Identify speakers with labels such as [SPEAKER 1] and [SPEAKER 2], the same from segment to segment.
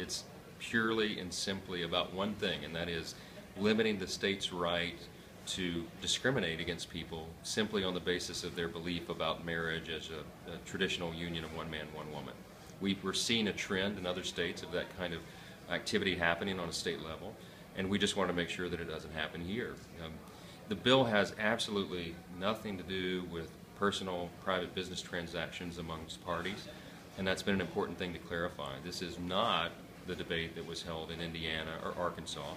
[SPEAKER 1] It's purely and simply about one thing, and that is limiting the state's right to discriminate against people simply on the basis of their belief about marriage as a traditional union of one man, one woman. We're seeing a trend in other states of that kind of activity happening on a state level, and we just want to make sure that it doesn't happen here. The bill has absolutely nothing to do with personal, private business transactions amongst parties, and that's been an important thing to clarify. This is not the debate that was held in Indiana or Arkansas.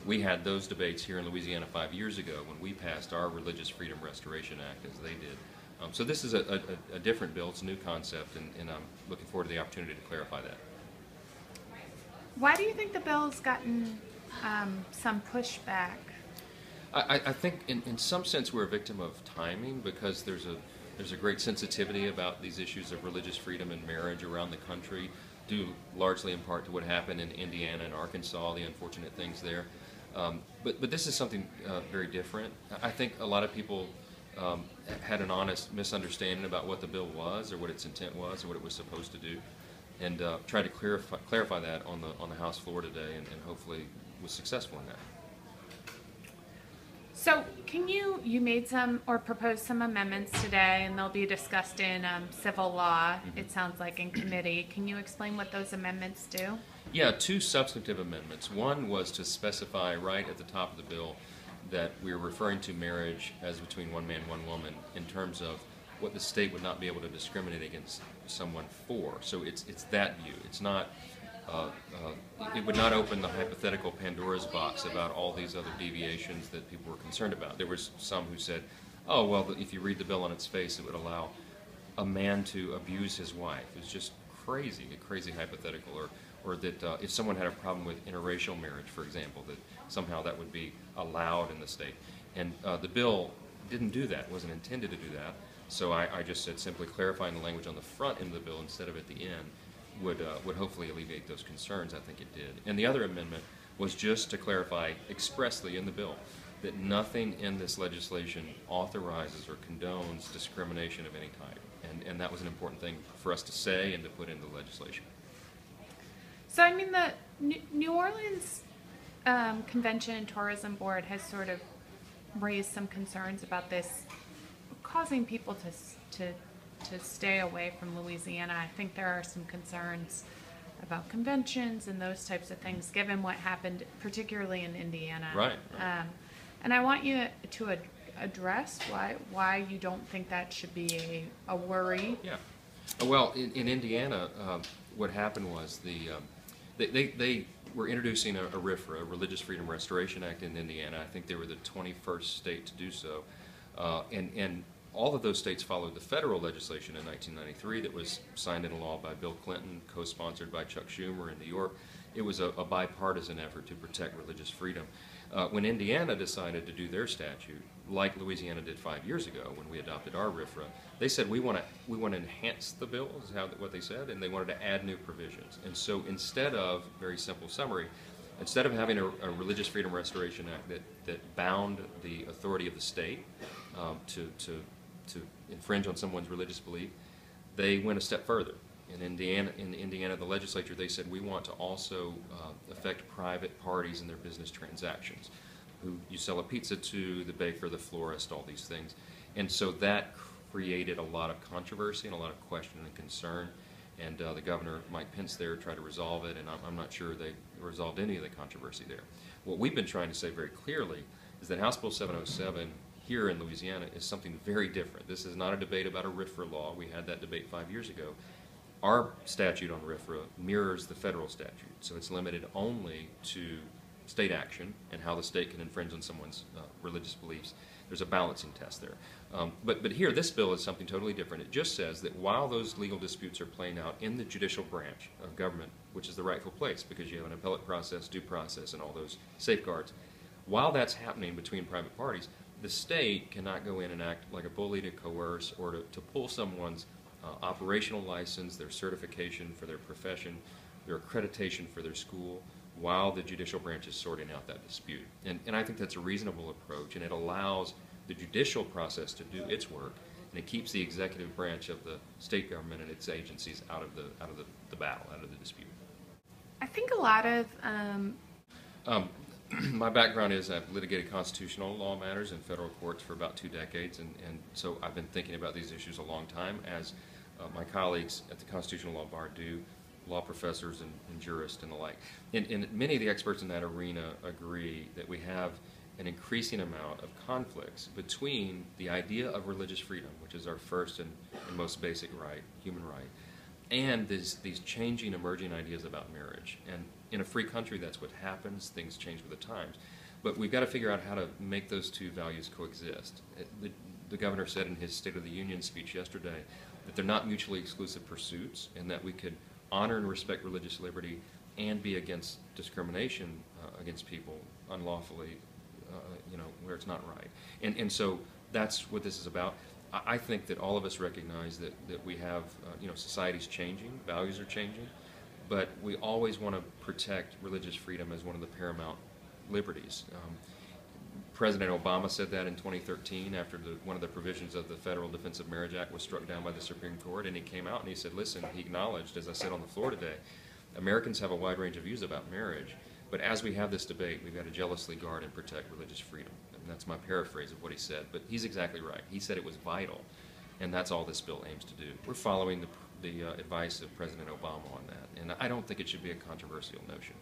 [SPEAKER 1] We had those debates here in Louisiana 5 years ago when we passed our Religious Freedom Restoration Act, as they did. So this is a different bill. It's a new concept, and I'm looking forward to the opportunity to clarify that.
[SPEAKER 2] Why do you think the bill's gotten some pushback?
[SPEAKER 1] I think in some sense we're a victim of timing, because there's a great sensitivity about these issues of religious freedom and marriage around the country, due largely in part to what happened in Indiana and Arkansas, the unfortunate things there. But this is something very different. I think a lot of people had an honest misunderstanding about what the bill was, or what its intent was, or what it was supposed to do, and tried to clarify that on the House floor today, and hopefully was successful in that.
[SPEAKER 2] So you made some or proposed some amendments today, and they'll be discussed in civil law, it sounds like, in committee. Can you explain what those amendments do?
[SPEAKER 1] Yeah, two substantive amendments. One was to specify right at the top of the bill that we're referring to marriage as between one man, one woman, in terms of what the state would not be able to discriminate against someone for. So it's that view. It's not. It would not open the hypothetical Pandora's box about all these other deviations that people were concerned about. There was some who said, oh, well, if you read the bill on its face, it would allow a man to abuse his wife. It's just crazy, a crazy hypothetical. Or that if someone had a problem with interracial marriage, for example, that somehow that would be allowed in the state. And the bill didn't do that, wasn't intended to do that. So I just said simply clarifying the language on the front end of the bill instead of at the end would hopefully alleviate those concerns. I think it did. And the other amendment was just to clarify expressly in the bill that nothing in this legislation authorizes or condones discrimination of any type. And that was an important thing for us to say and to put into the legislation.
[SPEAKER 2] So, I mean, the New Orleans Convention and Tourism Board has sort of raised some concerns about this causing people to stay away from Louisiana. I think there are some concerns about conventions and those types of things, given what happened, particularly in Indiana.
[SPEAKER 1] Right.
[SPEAKER 2] And I want you to address why you don't think that should be a worry.
[SPEAKER 1] Yeah. Well, in Indiana, what happened was they were introducing a RFRA, a Religious Freedom Restoration Act, in Indiana. I think they were the 21st state to do so, and all of those states followed the federal legislation in 1993 that was signed into law by Bill Clinton, co-sponsored by Chuck Schumer in New York. It was a bipartisan effort to protect religious freedom. When Indiana decided to do their statute, like Louisiana did 5 years ago when we adopted our RFRA, they said we want to enhance the bill, is what they said, and they wanted to add new provisions. And so instead of, very simple summary, instead of having a Religious Freedom Restoration Act that bound the authority of the state to infringe on someone's religious belief, they went a step further. In Indiana, the legislature, they said we want to also affect private parties in their business transactions, who you sell a pizza to, the baker, the florist, all these things. And so that created a lot of controversy and a lot of question and concern. And the governor, Mike Pence, there tried to resolve it, and I'm not sure they resolved any of the controversy there. What we've been trying to say very clearly is that House Bill 707 here in Louisiana is something very different. This is not a debate about a RFRA law. We had that debate 5 years ago. Our statute on RFRA mirrors the federal statute, so it's limited only to state action and how the state can infringe on someone's religious beliefs. There's a balancing test there. But here, this bill is something totally different. It just says that while those legal disputes are playing out in the judicial branch of government, which is the rightful place because you have an appellate process, due process, and all those safeguards, while that's happening between private parties, the state cannot go in and act like a bully to coerce or to pull someone's operational license, their certification for their profession, their accreditation for their school, while the judicial branch is sorting out that dispute. And I think that's a reasonable approach, and it allows the judicial process to do its work, and it keeps the executive branch of the state government and its agencies out of the battle, out of the dispute.
[SPEAKER 2] I think a lot of
[SPEAKER 1] Um, my background is I've litigated constitutional law matters in federal courts for about 2 decades, and so I've been thinking about these issues a long time, as my colleagues at the constitutional law bar do, law professors and jurists and the like. And many of the experts in that arena agree that we have an increasing amount of conflicts between the idea of religious freedom, which is our first and most basic right, human right, and these changing, emerging ideas about marriage. And in a free country, that's what happens. Things change with the times. But we've got to figure out how to make those two values coexist. The governor said in his State of the Union speech yesterday that they're not mutually exclusive pursuits, and that we could honor and respect religious liberty and be against discrimination against people unlawfully, where it's not right. And so that's what this is about. I think that all of us recognize that we have, society's changing, values are changing, but we always want to protect religious freedom as one of the paramount liberties. President Obama said that in 2013 after one of the provisions of the Federal Defense of Marriage Act was struck down by the Supreme Court, and he came out and he said, listen, he acknowledged, as I said on the floor today, Americans have a wide range of views about marriage, but as we have this debate, we've got to jealously guard and protect religious freedom. And that's my paraphrase of what he said, but he's exactly right. He said it was vital, and that's all this bill aims to do. We're following the advice of President Obama on that, and I don't think it should be a controversial notion.